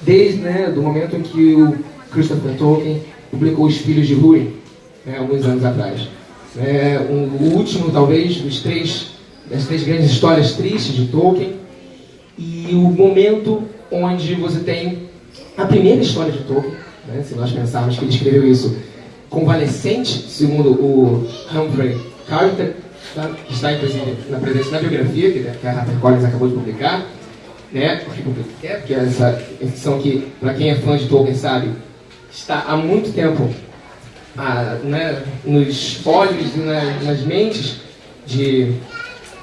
desde, né, do momento em que o Christopher Tolkien publicou Os Filhos de Húrin, né, alguns anos atrás. O último, talvez, das três grandes histórias tristes de Tolkien, e o momento onde você tem a primeira história de Tolkien, né, se nós pensarmos que ele escreveu isso convalescente, segundo o Humphrey Carter, tá, que está inclusive na presença da biografia que a HarperCollins acabou de publicar, né, porque essa edição que, para quem é fã de Tolkien sabe, está há muito tempo né, nos olhos e nas mentes de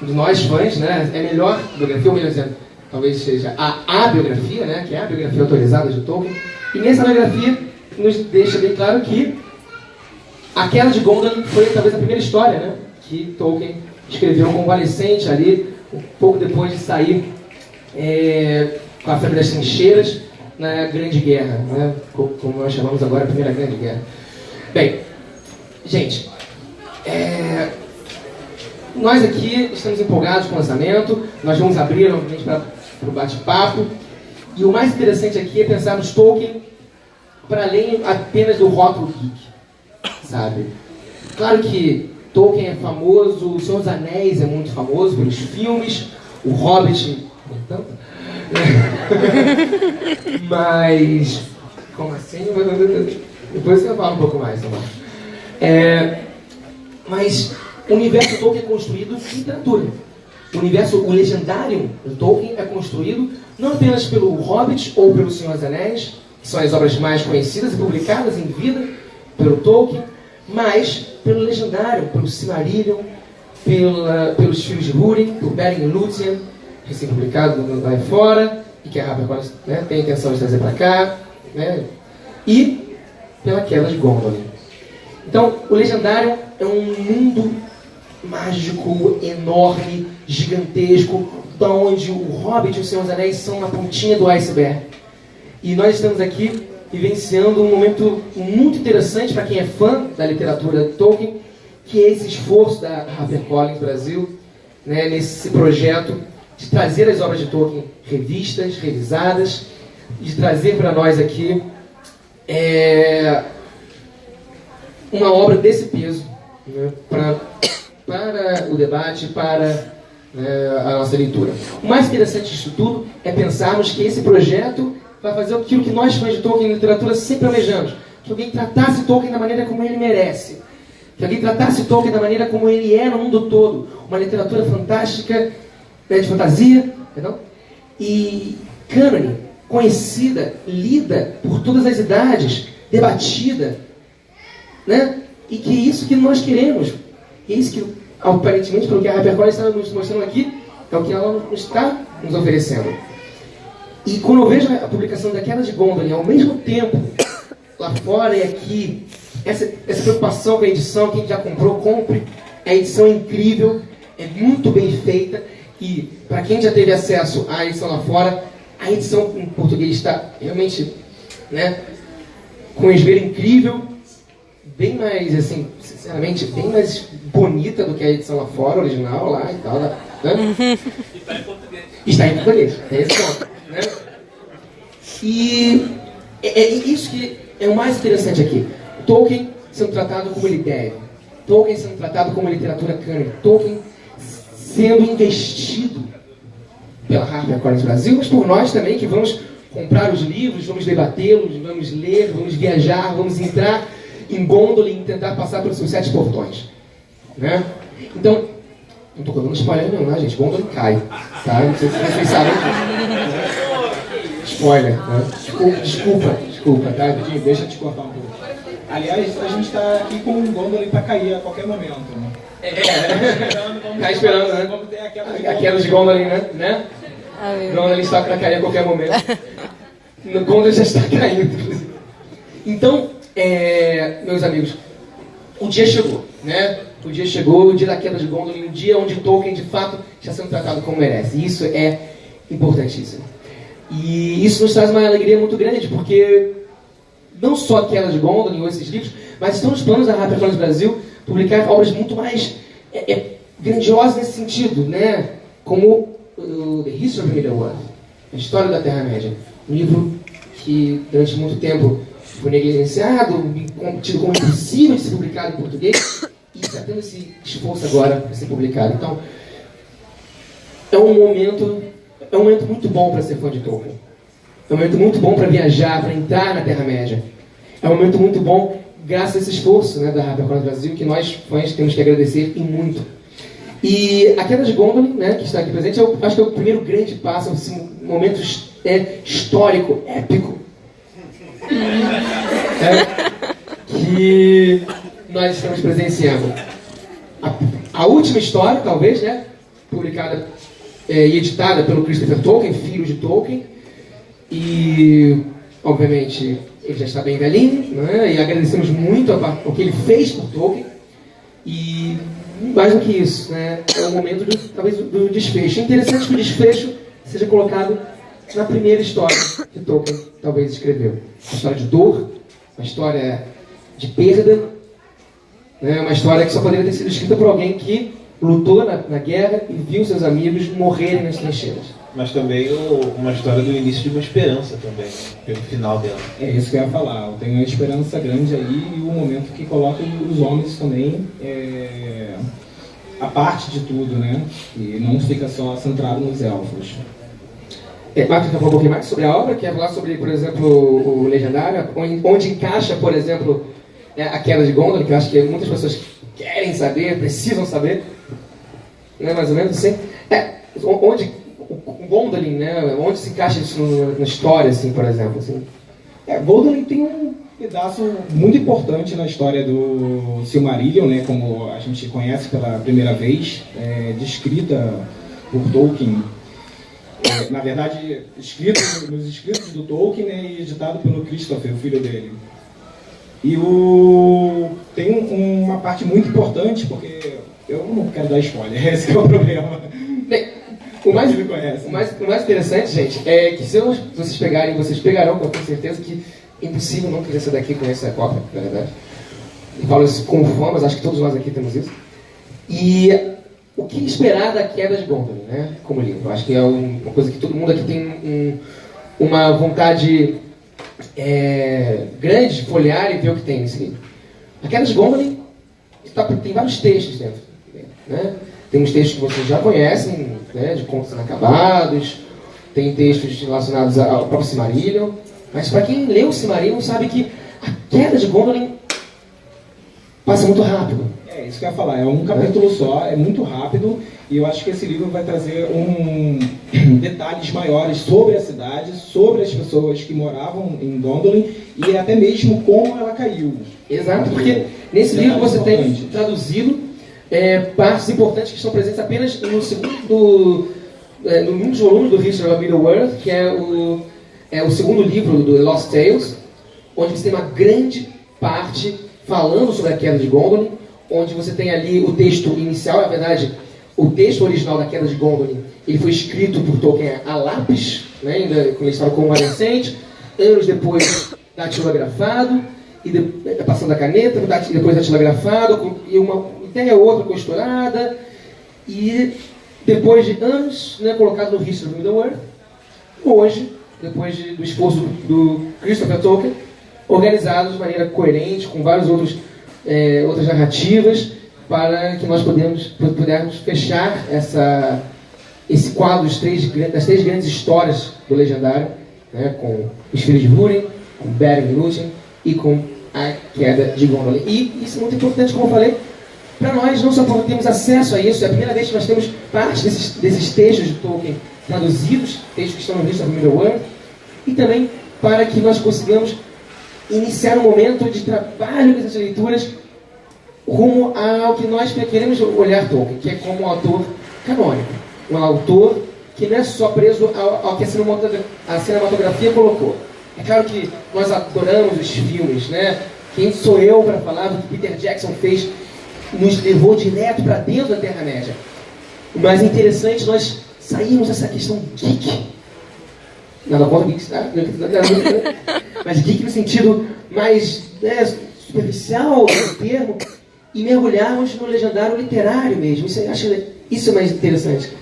nós fãs, né, é melhor biografia, ou melhor dizendo, talvez seja a biografia, né, que é a biografia autorizada de Tolkien, e nessa biografia nos deixa bem claro que A Queda de Gondolin foi talvez a primeira história, né, que Tolkien escreveu convalescente ali, um pouco depois de sair com a Febre das Trincheiras na Grande Guerra, né, como nós chamamos agora a Primeira Grande Guerra. Bem, gente, nós aqui estamos empolgados com o lançamento, nós vamos abrir novamente para o bate-papo, e o mais interessante aqui é pensarmos Tolkien para além apenas do rótulo geek, sabe? Claro que Tolkien é famoso, O Senhor dos Anéis é muito famoso pelos filmes, O Hobbit, nem tanto, mas, como assim? Depois eu falo um pouco mais, mas o universo Tolkien é construído em literatura. O legendário do Tolkien é construído não apenas pelo Hobbit ou pelo Senhor dos Anéis, que são as obras mais conhecidas e publicadas em vida pelo Tolkien, mas pelo legendário, pelo Silmarillion, pelos Filhos de Húrin, por Beren e Lúthien, recém-publicado lá fora, e que a HarperCollins, né, tem a intenção de trazer para cá, né, e pela Queda de Gondolin. Então, o legendário é um mundo mágico, enorme, gigantesco, da onde o Hobbit e o Senhor dos Anéis são na pontinha do iceberg. E nós estamos aqui vivenciando um momento muito interessante para quem é fã da literatura de Tolkien, que é esse esforço da HarperCollins Brasil, né, nesse projeto de trazer as obras de Tolkien revistas, revisadas, de trazer para nós aqui uma obra desse peso, né, para o debate, para a nossa leitura. O mais interessante disso tudo é pensarmos que esse projeto vai fazer aquilo que nós, fãs de Tolkien em literatura, sempre almejamos: que alguém tratasse Tolkien da maneira como ele merece, que alguém tratasse Tolkien da maneira como ele é no mundo todo, uma literatura fantástica, de fantasia, perdão, e cânone, conhecida, lida por todas as idades, debatida, né? E que é isso que nós queremos, é isso que, aparentemente, pelo que a HarperCollins está nos mostrando aqui, é o que ela está nos oferecendo. E quando eu vejo a publicação da Queda de Gondolin, ao mesmo tempo, lá fora e aqui, essa preocupação com a edição, quem já comprou, compre. A edição é incrível, é muito bem feita, e para quem já teve acesso à edição lá fora, a edição em português está realmente, né, com um esmero incrível, bem mais, assim, sinceramente, bem mais bonita do que a edição lá fora, original lá e tal, né? E está em português. Está em português, é esse ponto, né? E é isso que é o mais interessante aqui. Tolkien sendo tratado como ele deve. Tolkien sendo tratado como literatura cânone. Tolkien sendo investido pela HarperCollins Brasil, mas por nós também, que vamos comprar os livros, vamos debatê-los, vamos ler, vamos viajar, vamos entrar em Gondolin e tentar passar pelos seus 7 portões, né? Então, não estou dando spoiler não, né, gente? Gondolin cai, tá? Não sei se vocês sabem disso. Spoiler, né? Desculpa, tá? Deixa eu te cortar um pouco. Aliás, a gente está aqui com um Gondolin para cair a qualquer momento, né? Tá esperando, né? Vamos ter a queda de Gondolin, né? Gondolin está para cair a qualquer momento. O Gondolin já está caindo, inclusive. Então, meus amigos, o dia chegou, né? O dia chegou, o dia da Queda de Gondolin, o dia onde Tolkien, de fato, está sendo tratado como merece. E isso é importantíssimo. E isso nos traz uma alegria muito grande, porque não só a Queda de Gondolin ou esses livros, mas estão nos planos da HarperCollins Brasil publicar obras muito mais grandiosas nesse sentido, né? Como The History of Middle-earth, a História da Terra-média. Um livro que durante muito tempo foi negligenciado, tido como impossível de ser publicado em português, e está tendo esse esforço agora para ser publicado. Então, é um momento muito bom para ser fã de Tolkien. É um momento muito bom para viajar, para entrar na Terra-média. É um momento muito bom graças a esse esforço, né, da HarperCollins Brasil, que nós, fãs, temos que agradecer e muito. E a Queda de Gondolin, né, que está aqui presente, eu acho que é o primeiro grande passo, assim, um momento histórico, épico, que nós estamos presenciando. A última história, talvez, né, publicada e editada pelo Christopher Tolkien, filho de Tolkien, e, obviamente, ele já está bem velhinho, né, e agradecemos muito o que ele fez por Tolkien, e mais do que isso, né, é o momento, talvez, do desfecho. É interessante que o desfecho seja colocado na primeira história que Tolkien talvez escreveu. Uma história de dor, uma história de perda, né, uma história que só poderia ter sido escrita por alguém que lutou na guerra e viu seus amigos morrerem nas trincheiras. Mas também uma história do início de uma esperança também, pelo final dela. É isso que eu ia falar. Eu tenho uma esperança grande aí e o momento que coloca os homens também a parte de tudo, né? E não fica só centrado nos elfos. Marcos quer falar um pouquinho mais sobre a obra, quer falar sobre, por exemplo, o Legendário, onde encaixa, por exemplo, a Queda de Gondolin, que eu acho que muitas pessoas querem saber, precisam saber, né, mais ou menos assim. Onde o Gondolin, né, onde se encaixa isso na história, assim, por exemplo, assim. Gondolin tem um pedaço muito importante na história do Silmarillion, né, como a gente conhece pela primeira vez, descrita por Tolkien. Na verdade, escrito nos escritos do Tolkien, né, e editado pelo Christopher, o filho dele. E tem uma parte muito importante, porque eu não quero dar spoiler, esse é o problema. Bem, o mais interessante, gente, é que se vocês pegarão, eu tenho certeza que é impossível não querer sair daqui com essa cópia, na verdade. Eu falo isso com fã, mas acho que todos nós aqui temos isso. E o que esperar da Queda de Gondolin, né, como livro? Eu acho que é uma coisa que todo mundo aqui tem uma vontade grande de folhear e ver o que tem nesse livro. A Queda de Gondolin tem vários textos dentro, né? Tem uns textos que vocês já conhecem, né, de contos inacabados, tem textos relacionados ao próprio Silmarillion, mas para quem leu o Silmarillion sabe que a Queda de Gondolin passa muito rápido. É isso que eu ia falar, é um capítulo só, é muito rápido, e eu acho que esse livro vai trazer detalhes maiores sobre a cidade, sobre as pessoas que moravam em Gondolin, e até mesmo como ela caiu. Exato, porque nesse livro você tem traduzido partes importantes que estão presentes apenas no segundo, no volume do History of Middle-earth, que é o segundo livro do Lost Tales, onde você tem uma grande parte falando sobre a Queda de Gondolin, onde você tem ali o texto inicial. Na verdade, o texto original da Queda de Gondolin, ele foi escrito por Tolkien a lápis, né, ainda quando ele estava convalescente, anos depois datilografado, e passando a caneta, depois datilografado, e uma ideia ou outra costurada, e depois de anos, né, colocado no History of Middle-earth, hoje, depois do esforço do Christopher Tolkien, organizado de maneira coerente, com várias outras narrativas, para que nós pudermos fechar esse quadro das três grandes histórias do Legendário, né, com os Filhos de Húrin, com Beren e Lúthien e com a Queda de Gondolin. E isso é muito importante, como eu falei, para nós, não só porque temos acesso a isso, é a primeira vez que nós temos parte desses textos de Tolkien traduzidos, textos que estão no History of Middle-earth, e também para que nós consigamos iniciar um momento de trabalho com essas leituras rumo ao que nós queremos olhar Tolkien, que é como um autor canônico, um autor que não é só preso ao que a cinematografia colocou. É claro que nós adoramos os filmes, né? Quem sou eu para falar do que Peter Jackson fez? Nos levou direto para dentro da Terra-média. Mas é interessante nós sairmos dessa questão geek. Nada contra geeks, tá? Mas geek no sentido mais superficial do termo, e mergulharmos no legendário literário mesmo. Isso é mais interessante,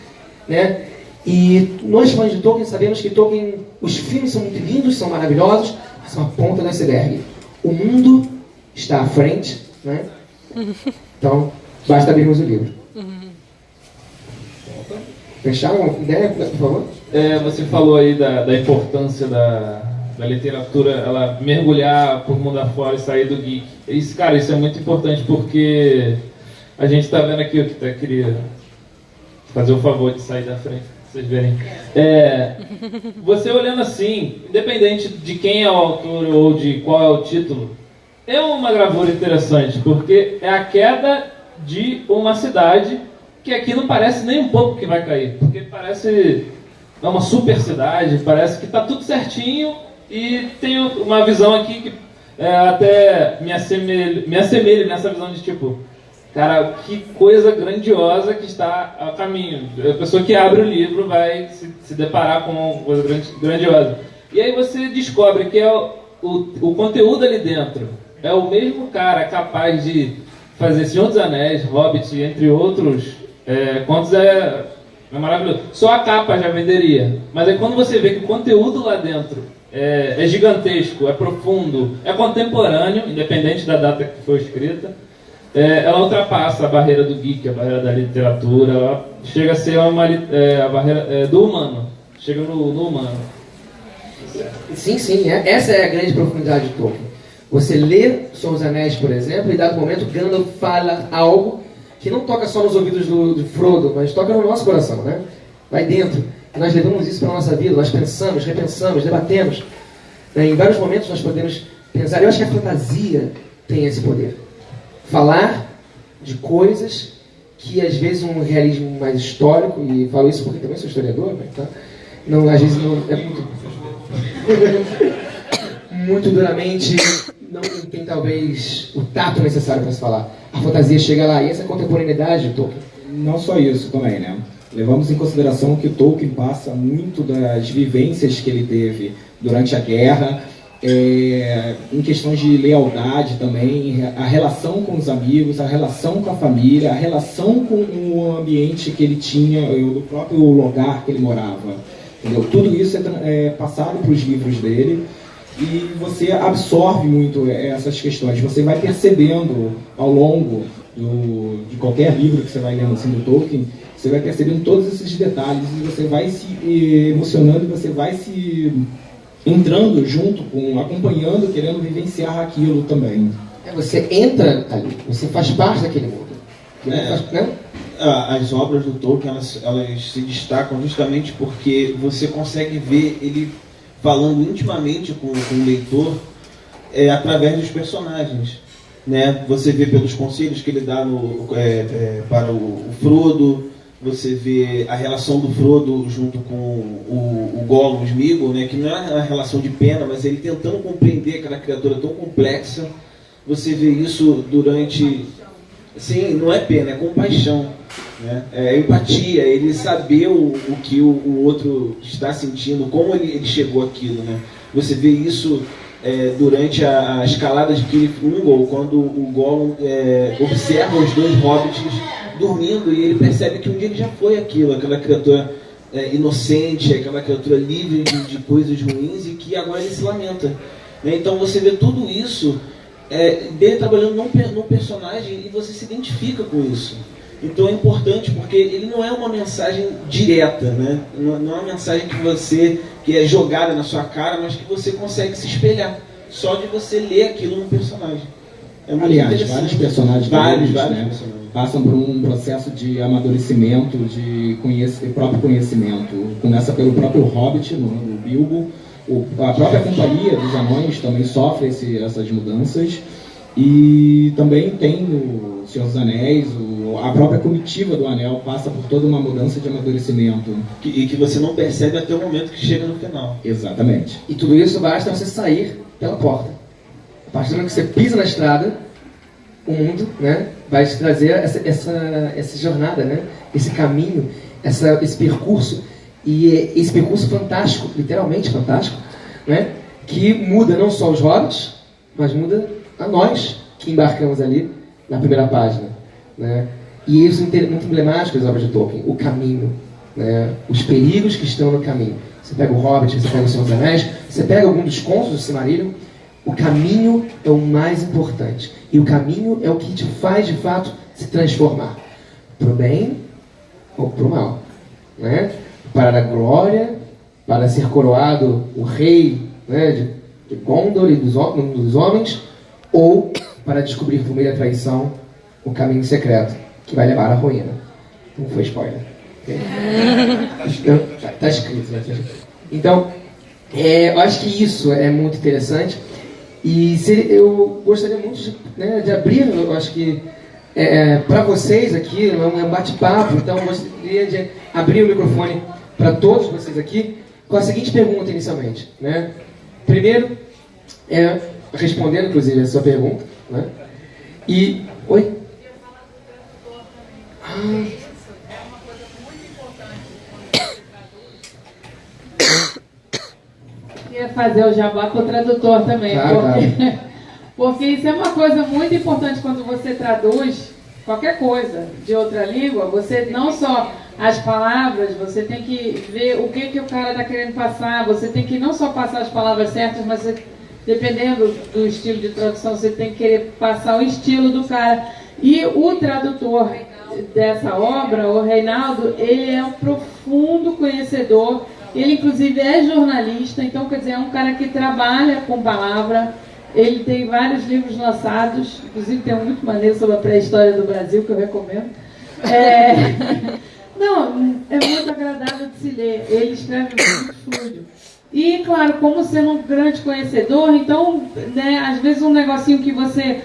né? E nós, fãs de Tolkien, sabemos que Tolkien os filmes são muito lindos, são maravilhosos, mas são a ponta do iceberg. O mundo está à frente, né? Então, basta abrirmos o livro. Fechar uma ideia, por favor? Você falou aí da importância da literatura, ela mergulhar por mundo afora e sair do geek. Isso, cara, isso é muito importante porque a gente está vendo aqui, eu até queria fazer o favor de sair da frente, pra vocês verem. Você olhando assim, independente de quem é o autor ou de qual é o título, é uma gravura interessante, porque é a queda de uma cidade que aqui não parece nem um pouco que vai cair, porque parece uma super cidade, parece que está tudo certinho e tem uma visão aqui que até me assemelha nessa visão de tipo, cara, que coisa grandiosa que está a caminho. A pessoa que abre o livro vai se deparar com uma coisa grandiosa. E aí você descobre que o conteúdo ali dentro é o mesmo cara capaz de fazer Senhor dos Anéis, Hobbit, entre outros contos, é maravilhoso. Só a capa já venderia. Mas aí quando você vê que o conteúdo lá dentro é gigantesco, é profundo, é contemporâneo, independente da data que foi escrita, ela ultrapassa a barreira do geek, a barreira da literatura, ela chega a ser a barreira do humano. Chega no humano. Sim, essa é a grande profundidade de Tolkien. Você lê Senhor dos Anéis, por exemplo, e dado momento Gandalf fala algo que não toca só nos ouvidos do Frodo, mas toca no nosso coração, né? Vai dentro. E nós levamos isso para a nossa vida, nós pensamos, repensamos, debatemos. Em vários momentos nós podemos pensar. Eu acho que a fantasia tem esse poder. Falar de coisas que às vezes um realismo mais histórico, e falo isso porque também sou historiador, né? Tá? Não, às vezes não é muito duramente, não tem talvez o tato necessário para se falar. A fantasia chega lá, e essa contemporaneidade do Tolkien. Não só isso também, né? Levamos em consideração que Tolkien passa muito das vivências que ele teve durante a guerra, em questões de lealdade também, a relação com os amigos, a relação com a família, a relação com o ambiente que ele tinha, do próprio lugar que ele morava. Entendeu? Tudo isso é passado para os livros dele e você absorve muito essas questões. Você vai percebendo ao longo de qualquer livro que você vai lendo assim, do Tolkien, você vai percebendo todos esses detalhes e você vai se emocionando e você vai se entrando junto, acompanhando, querendo vivenciar aquilo também. Você entra ali, você faz parte daquele mundo. Né? As obras do Tolkien, elas se destacam justamente porque você consegue ver ele falando intimamente com o leitor através dos personagens. Né? Você vê pelos conselhos que ele dá para o Frodo, você vê a relação do Frodo junto com o Gollum, o Sméagol, né? Que não é uma relação de pena, mas ele tentando compreender aquela criatura tão complexa. Você vê isso durante... Sim, não é pena, é compaixão. Né? É empatia, ele saber o que o outro está sentindo, como ele chegou àquilo. Né? Você vê isso durante a escalada de Cirith Ungol, quando o Gollum observa os dois hobbits dormindo e ele percebe que um dia ele já foi aquela criatura inocente, aquela criatura livre de coisas ruins e que agora ele se lamenta. Né? Então você vê tudo isso dele trabalhando num personagem e você se identifica com isso. Então é importante porque ele não é uma mensagem direta, né? Não é uma mensagem que é jogada na sua cara, mas que você consegue se espelhar só de você ler aquilo no personagem. Aliás, vários personagens vários personagens passam por um processo de amadurecimento, de próprio conhecimento. Começa pelo próprio Hobbit, no Bilbo. A própria companhia dos anões também sofre essas mudanças. E também tem no Senhor dos Anéis, a própria comitiva do Anel passa por toda uma mudança de amadurecimento. E que você não percebe até o momento que chega no final. Exatamente. E tudo isso basta você sair pela porta. A partir do momento que você pisa na estrada, o mundo, né, vai te trazer essa jornada, né, esse caminho, esse percurso. E esse percurso fantástico, literalmente fantástico, né, que muda não só os hobbits, mas muda a nós que embarcamos ali na primeira página. Né? E isso é muito emblemático das obras de Tolkien, o caminho, né, os perigos que estão no caminho. você pega o Hobbit, você pega o Senhor dos Anéis, você pega algum dos contos do Silmarillion, o caminho é o mais importante. E o caminho é o que te faz, de fato, se transformar. Pro bem ou pro mal. Né? Para a glória, para ser coroado o rei, né, de Gondor e dos homens, ou para descobrir por meio da traição o caminho secreto, que vai levar à ruína. Não foi spoiler. Okay? Tá escrito. Né? Então, eu acho que isso é muito interessante. E eu gostaria muito de abrir, eu acho que para vocês aqui, é um bate-papo, então eu gostaria de abrir o microfone para todos vocês aqui com a seguinte pergunta inicialmente. Né? Primeiro, respondendo inclusive a sua pergunta, né? E... Oi? Queria fazer o jabá com o tradutor também, porque isso é uma coisa muito importante quando você traduz qualquer coisa de outra língua. Você não só as palavras, você tem que ver o que o cara está querendo passar, você tem que não só passar as palavras certas, mas você, dependendo do estilo de tradução, você tem que querer passar o estilo do cara. E o tradutor dessa obra, o Reinaldo, ele é um profundo conhecedor, ele inclusive é jornalista, então quer dizer, é um cara que trabalha com palavra, ele tem vários livros lançados, inclusive tem um muito maneiro sobre a pré-história do Brasil, que eu recomendo. Não, é muito agradável de se ler, ele escreve muito fluido. E, claro, como sendo um grande conhecedor, então, né, às vezes um negocinho que você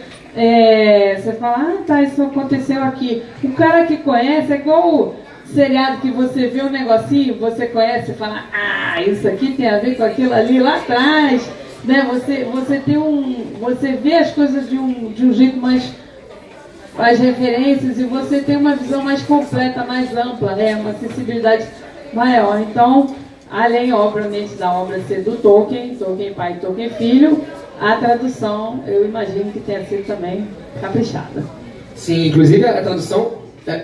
fala, tá, isso aconteceu aqui. O cara que conhece é igual o seriado que você vê um negocinho, você conhece e fala, isso aqui tem a ver com aquilo ali lá atrás. Né? Você vê as coisas de um jeito mais, as referências, e você tem uma visão mais completa, mais ampla, né? Uma sensibilidade maior. Então, além, obviamente, da obra ser do Tolkien pai e Tolkien filho, a tradução, eu imagino que tenha sido também caprichada. Sim, inclusive a tradução...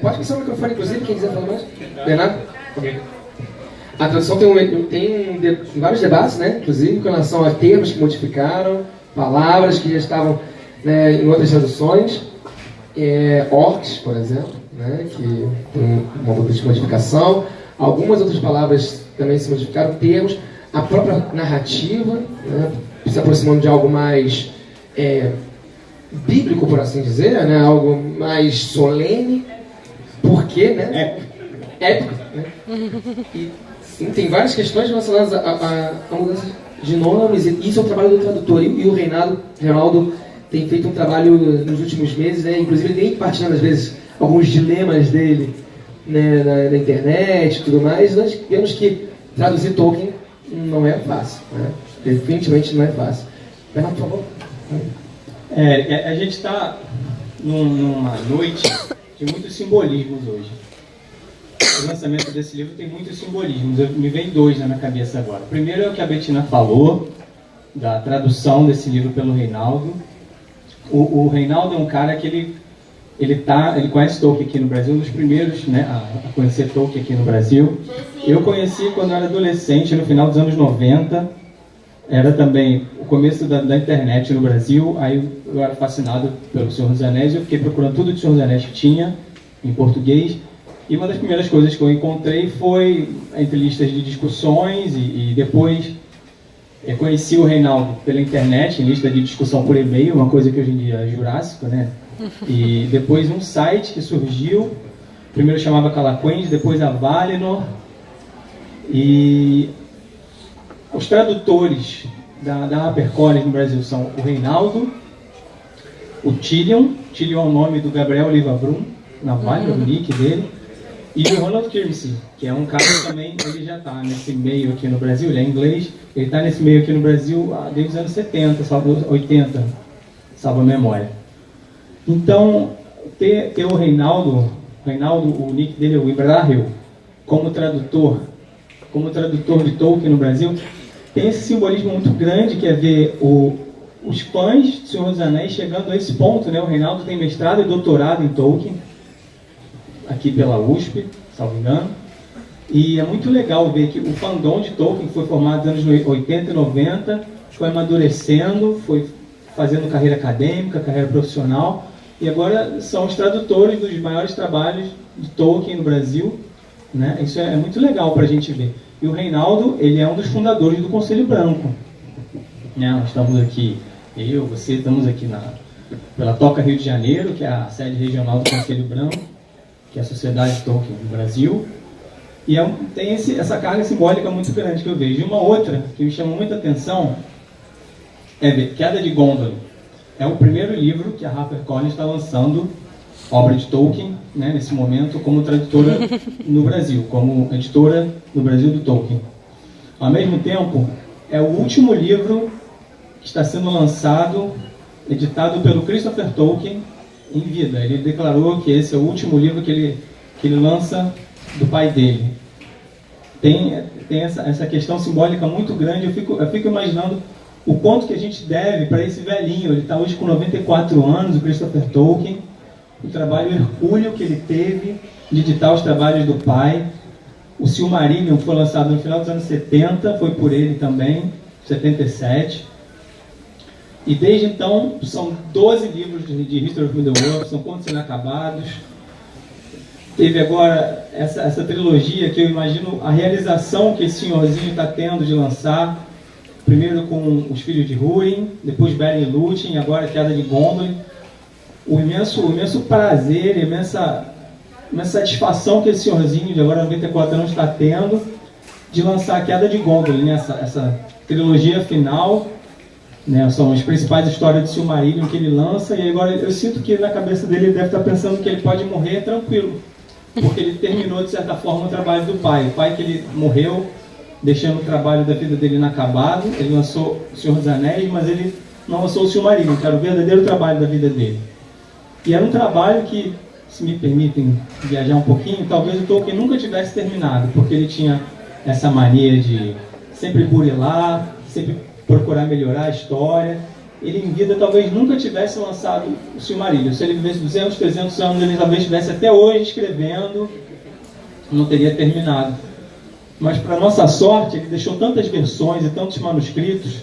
pode passar o microfone, inclusive, quem quiser falar mais? Bernardo? Ok. A tradução tem vários debates, né? Inclusive, com relação a termos que modificaram, palavras que já estavam, né, em outras traduções. Orcs, por exemplo, né, que tem uma modificação. Algumas outras palavras também se modificaram, termos. A própria narrativa, né, se aproximando de algo mais bíblico, por assim dizer, né, algo mais solene. Por quê, né? Épico. Né? E sim, tem várias questões relacionadas a mudança de nomes. E isso é um trabalho do tradutor. E o Reinaldo tem feito um trabalho nos últimos meses, né? Inclusive ele vem partilhando às vezes alguns dilemas dele, né, na internet e tudo mais. Nós vemos que traduzir Tolkien não é fácil, né? Definitivamente não é fácil. Bernardo, por favor. A gente está numa noite de muitos simbolismos hoje. O lançamento desse livro tem muitos simbolismos. Me vem dois na minha cabeça agora. O primeiro é o que a Bettina falou, da tradução desse livro pelo Reinaldo. O Reinaldo é um cara que ele conhece Tolkien aqui no Brasil, um dos primeiros, né, a conhecer Tolkien aqui no Brasil. Eu conheci quando eu era adolescente, no final dos anos 90. Era também o começo da internet no Brasil. Aí eu era fascinado pelo Senhor dos Anéis. Eu fiquei procurando tudo de Senhor dos Anéis que tinha em português. E uma das primeiras coisas que eu encontrei foi entre listas de discussões e depois eu conheci o Reinaldo pela internet, em lista de discussão por e-mail, uma coisa que hoje em dia é jurássico, né? E depois um site que surgiu, primeiro chamava Calaquens, depois a Valinor. E os tradutores da HarperCollins no Brasil são o Reinaldo, o Tyrion é o nome do Gabriel Oliva Brum, na Valinor, o nick dele, e o Ronald Kirmsey, que é um cara que também, ele já está nesse meio aqui no Brasil, ele é inglês, ele está nesse meio aqui no Brasil desde os anos 70, 80, salvo a memória. Então, ter o Reinaldo, o nick dele é o Ibrahim, como tradutor de Tolkien no Brasil, tem esse simbolismo muito grande, que é ver os fãs de Senhor dos Anéis chegando a esse ponto, né? O Reinaldo tem mestrado e doutorado em Tolkien, aqui pela USP, salvo engano. E é muito legal ver que o fandom de Tolkien, que foi formado nos anos 80 e 90, foi amadurecendo, foi fazendo carreira acadêmica, carreira profissional, e agora são os tradutores dos maiores trabalhos de Tolkien no Brasil, né? Isso é muito legal para a gente ver. E o Reinaldo, ele é um dos fundadores do Conselho Branco, né? Nós estamos aqui, você, estamos aqui pela Toca Rio de Janeiro, que é a sede regional do Conselho Branco, que é a Sociedade Tolkien do Brasil. E tem essa carga simbólica muito grande que eu vejo. E uma outra que me chama muita atenção é ver Queda de Gondolin. É o primeiro livro que a HarperCollins está lançando, obra de Tolkien, né, nesse momento, como tradutora no Brasil, como editora no Brasil do Tolkien. Ao mesmo tempo, é o último livro que está sendo lançado, editado pelo Christopher Tolkien em vida. Ele declarou que esse é o último livro que ele lança do pai dele. Tem essa questão simbólica muito grande. Eu fico imaginando o quanto que a gente deve para esse velhinho. Ele está hoje com 94 anos, o Christopher Tolkien. O trabalho hercúleo que ele teve de editar os trabalhos do pai. O Silmarillion foi lançado no final dos anos 70, foi por ele também, 77. E desde então, são 12 livros de History of Middle-earth, são contos inacabados. Teve agora essa trilogia que eu imagino a realização que esse senhorzinho está tendo de lançar. Primeiro com Os Filhos de Húrin, depois Beren e Lúthien, agora Queda de Gondolin. O imenso prazer, a imensa satisfação que esse senhorzinho de agora 94 anos está tendo de lançar a Queda de Gondolin, né? Essa trilogia final, né? São as principais histórias de Silmarillion que ele lança, e agora eu sinto que na cabeça dele ele deve estar pensando que ele pode morrer tranquilo, porque ele terminou de certa forma o trabalho do pai. O pai que ele morreu deixando o trabalho da vida dele inacabado. Ele lançou O Senhor dos Anéis, mas ele não lançou o Silmarillion, que era o verdadeiro trabalho da vida dele. E era um trabalho que, se me permitem viajar um pouquinho, talvez o Tolkien nunca tivesse terminado, porque ele tinha essa mania de sempre burilar, sempre procurar melhorar a história. Ele em vida talvez nunca tivesse lançado o Silmarillion. Se ele vivesse 200, 300 anos, ele talvez estivesse até hoje escrevendo, não teria terminado. Mas para nossa sorte, ele deixou tantas versões e tantos manuscritos